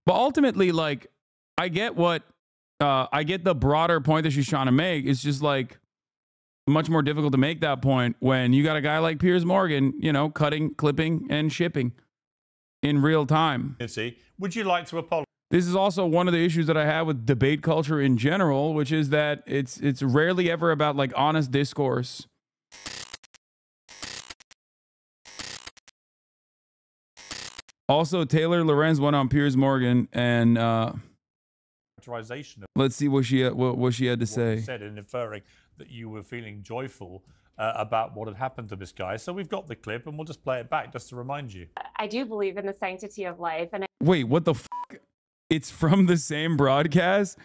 But ultimately, like, I get the broader point that she's trying to make. It's just like much more difficult to make that point when you got a guy like Piers Morgan, you know, cutting, clipping, and shipping in real time. Would you like to apologize? This is also one of the issues that I have with debate culture in general, which is that it's rarely ever about like honest discourse. Also, Taylor Lorenz went on Piers Morgan and let's see what she had to say. Said in inferring that you were feeling joyful about what had happened to this guy. So we've got the clip and we'll just play it back just to remind you. I do believe in the sanctity of life. And wait, what the fuck? It's from the same broadcast?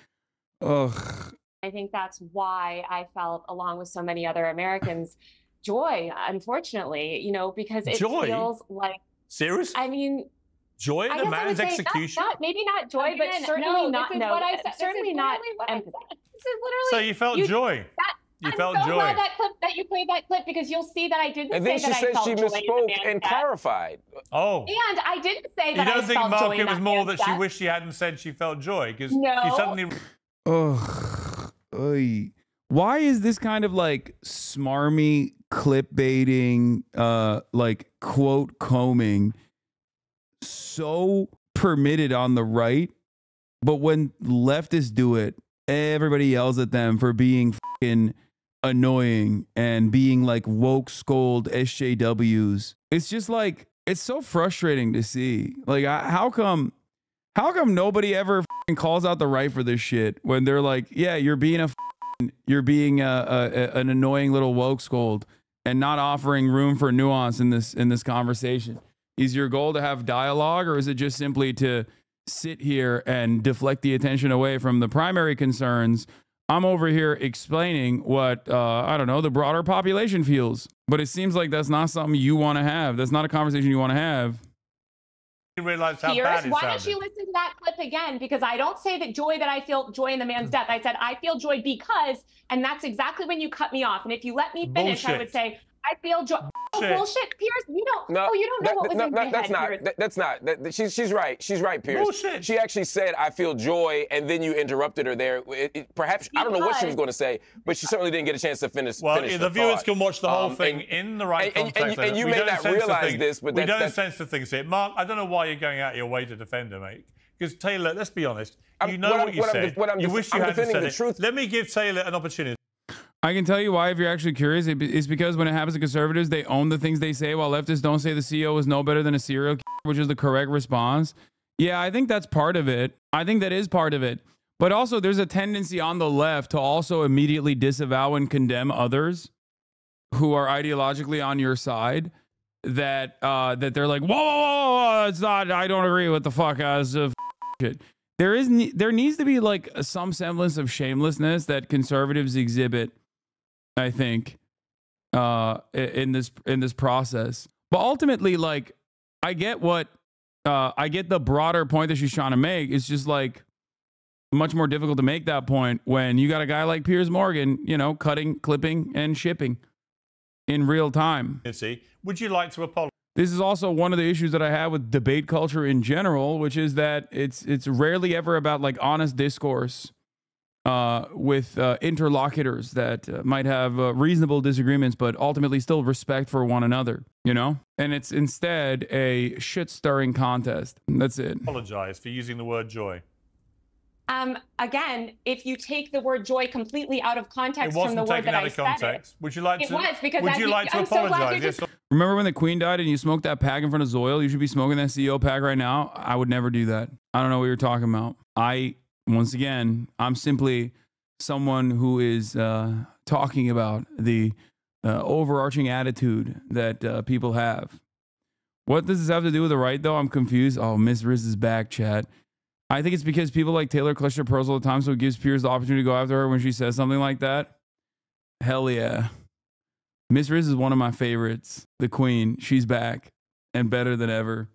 Ugh. I think that's why I felt, along with so many other Americans, joy, unfortunately, you know, because it feels like... Serious? I mean... Joy in a man's execution? Maybe not joy, but certainly not... certainly not empathy. This is literally... So you felt joy? You felt joy. I'm so glad that you played that clip, because you'll see that I didn't and then say that she I felt said she misspoke and clarified. Oh. And I didn't say that I felt joy. You don't think, Mark, it was more that she set. wished she hadn't said she felt joy? Because no. you suddenly... Ugh. Oy. Why is this kind of like smarmy clip-baiting, like quote combing so permitted on the right, but when leftists do it, everybody yells at them for being fucking annoying and being like woke scold SJWs. It's just like, it's so frustrating to see. Like, how come nobody ever fucking calls out the right for this shit when they're like, yeah, you're being an annoying little woke scold and not offering room for nuance in this conversation. Is your goal to have dialogue, or is it just simply to sit here and deflect the attention away from the primary concerns? I'm over here explaining what, I don't know, the broader population feels. But it seems like that's not something you want to have. That's not a conversation you want to have. You realize how Piers, bad it why sounded. don't you listen to that clip again? Because I don't say that joy, that I feel joy in the man's death. I said I feel joy because, and that's exactly when you cut me off. And if you let me finish, I would say I feel joy. Oh, bullshit, Piers. You don't. No, you don't know what was in my head. That's not. She's right. She's right, Piers. Bullshit. She actually said, "I feel joy," and then you interrupted her there. Perhaps I don't know what she was going to say, but she certainly didn't get a chance to finish. Well, finish the viewers thought. can watch the whole thing in the right context. And you may not realize this, but we don't censor things here. Mark, I don't know why you're going out of your way to defend her, mate. Because Taylor, let's be honest, you know what you said. You wish you hadn't said it. Let me give Taylor an opportunity. I can tell you why, if you're actually curious. It's because when it happens to conservatives, they own the things they say, while leftists don't say the CEO is no better than a serial killer, which is the correct response. Yeah, I think that's part of it. I think that is part of it. But also, there's a tendency on the left to also immediately disavow and condemn others who are ideologically on your side. That they're like, whoa, it's not. I don't agree with the fuck as of shit. There needs to be like some semblance of shamelessness that conservatives exhibit, I think, in this process. But ultimately, like, I get the broader point that she's trying to make. It's just like much more difficult to make that point when you got a guy like Piers Morgan, you know, cutting, clipping, and shipping in real time. Would you like to apologize? This is also one of the issues that I have with debate culture in general, which is that it's rarely ever about like honest discourse with interlocutors that might have reasonable disagreements, but ultimately still respect for one another, you know? And it's instead a shit-stirring contest. That's it. Apologize for using the word joy. Again, if you take the word joy completely out of context from the word that I said it, would you like to? It was because would you like to apologize? Yes. Remember when the Queen died and you smoked that pack in front of Zoil? You should be smoking that CEO pack right now. I would never do that. I don't know what you're talking about. Once again, I'm simply someone who is talking about the overarching attitude that people have. What does this have to do with the right, though? I'm confused. Oh, Miss Riz is back, chat. I think it's because people like Taylor clutch their pearls all the time, so it gives Piers the opportunity to go after her when she says something like that. Hell yeah. Miss Riz is one of my favorites. The Queen. She's back and better than ever.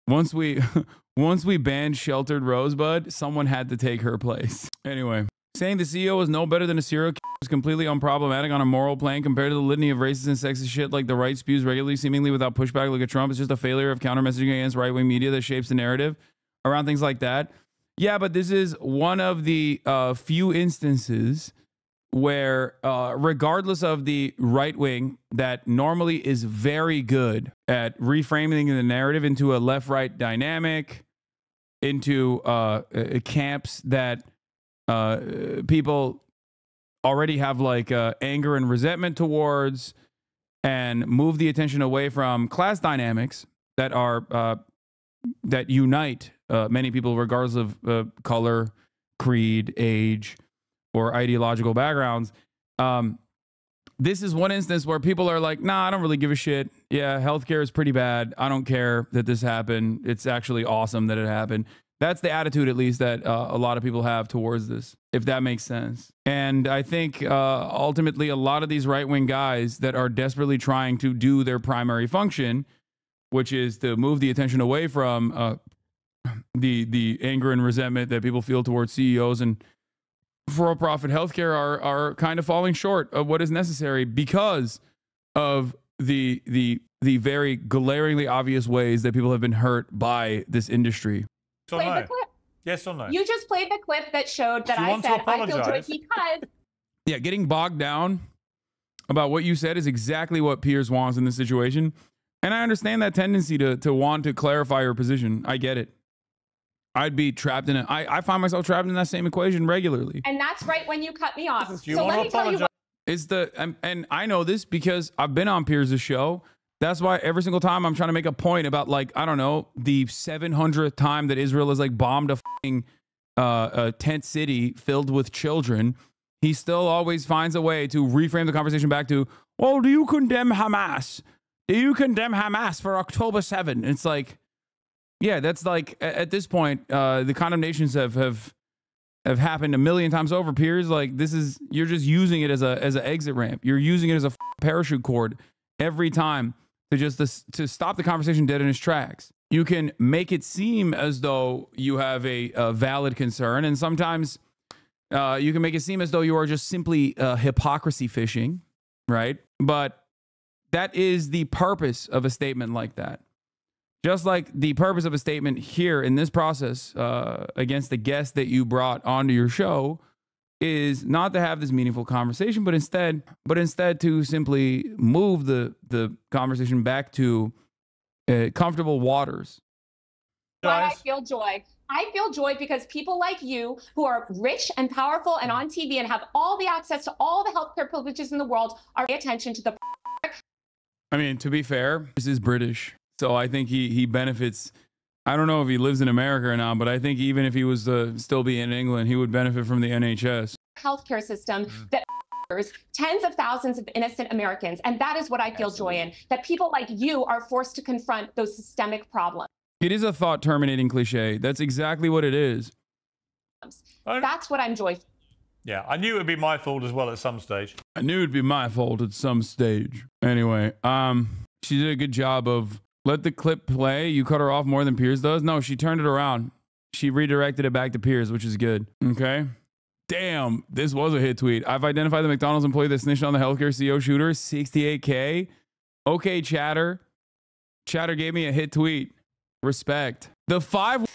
Once we banned Sheltered Rosebud, someone had to take her place. Anyway, saying the CEO is no better than a serial killer is completely unproblematic on a moral plane compared to the litany of racist and sexist shit like the right spews regularly, seemingly without pushback. Look at Trump. It's just a failure of counter messaging against right-wing media that shapes the narrative. around things like that. Yeah, but this is one of the few instances where, regardless of the right wing that normally is very good at reframing the narrative into a left-right dynamic, into camps that people already have like anger and resentment towards, and move the attention away from class dynamics that are that unite many people regardless of color, creed, age, or ideological backgrounds. This is one instance where people are like, nah, I don't really give a shit. Yeah, healthcare is pretty bad. I don't care that this happened. It's actually awesome that it happened. That's the attitude, at least, that a lot of people have towards this, if that makes sense. And I think ultimately a lot of these right-wing guys that are desperately trying to do their primary function, which is to move the attention away from the anger and resentment that people feel towards CEOs and for-profit healthcare, are kind of falling short of what is necessary because of the very glaringly obvious ways that people have been hurt by this industry. Played the clip. Yes or no? You just played the clip that showed that I said I feel joy because. Yeah, getting bogged down about what you said is exactly what Piers wants in this situation. And I understand that tendency to want to clarify your position. I get it. I'd be trapped in it. I find myself trapped in that same equation regularly. And that's right when you cut me off. So let me tell you what. Is and I know this because I've been on Piers' show. That's why every single time I'm trying to make a point about, like, I don't know, the 700th time that Israel has like bombed a tent city filled with children, he still always finds a way to reframe the conversation back to, well, do you condemn Hamas? Do you condemn Hamas for October 7? It's like, yeah, that's like, at this point, the condemnations have happened a million times over, Piers. Like, this is, you're just using it as an exit ramp. You're using it as a parachute cord every time to stop the conversation dead in its tracks. You can make it seem as though you have a valid concern, and sometimes you can make it seem as though you are just simply hypocrisy fishing, right? But that is the purpose of a statement like that. Just like the purpose of a statement here in this process against the guest that you brought onto your show is not to have this meaningful conversation, but instead to simply move the conversation back to comfortable waters. But I feel joy. I feel joy because people like you, who are rich and powerful and on TV and have all the access to all the healthcare privileges in the world, are paying attention to the. I mean, to be fair, this is British, so I think he benefits. I don't know if he lives in America or not, but I think even if he was to still be in England, he would benefit from the NHS. Healthcare system that tens of thousands of innocent Americans. And that is what I feel joy in, that people like you are forced to confront those systemic problems. It is a thought terminating cliche. That's exactly what it is. That's what I'm joyful. Yeah, I knew it would be my fault as well at some stage. I knew it'd be my fault at some stage. Anyway, she did a good job of let the clip play. You cut her off more than Piers does. No, she turned it around. She redirected it back to Piers, which is good. Okay. Damn, this was a hit tweet. I've identified the McDonald's employee that snitched on the healthcare CEO shooter. 68K. Okay, Chatter. Chatter gave me a hit tweet. Respect. The 5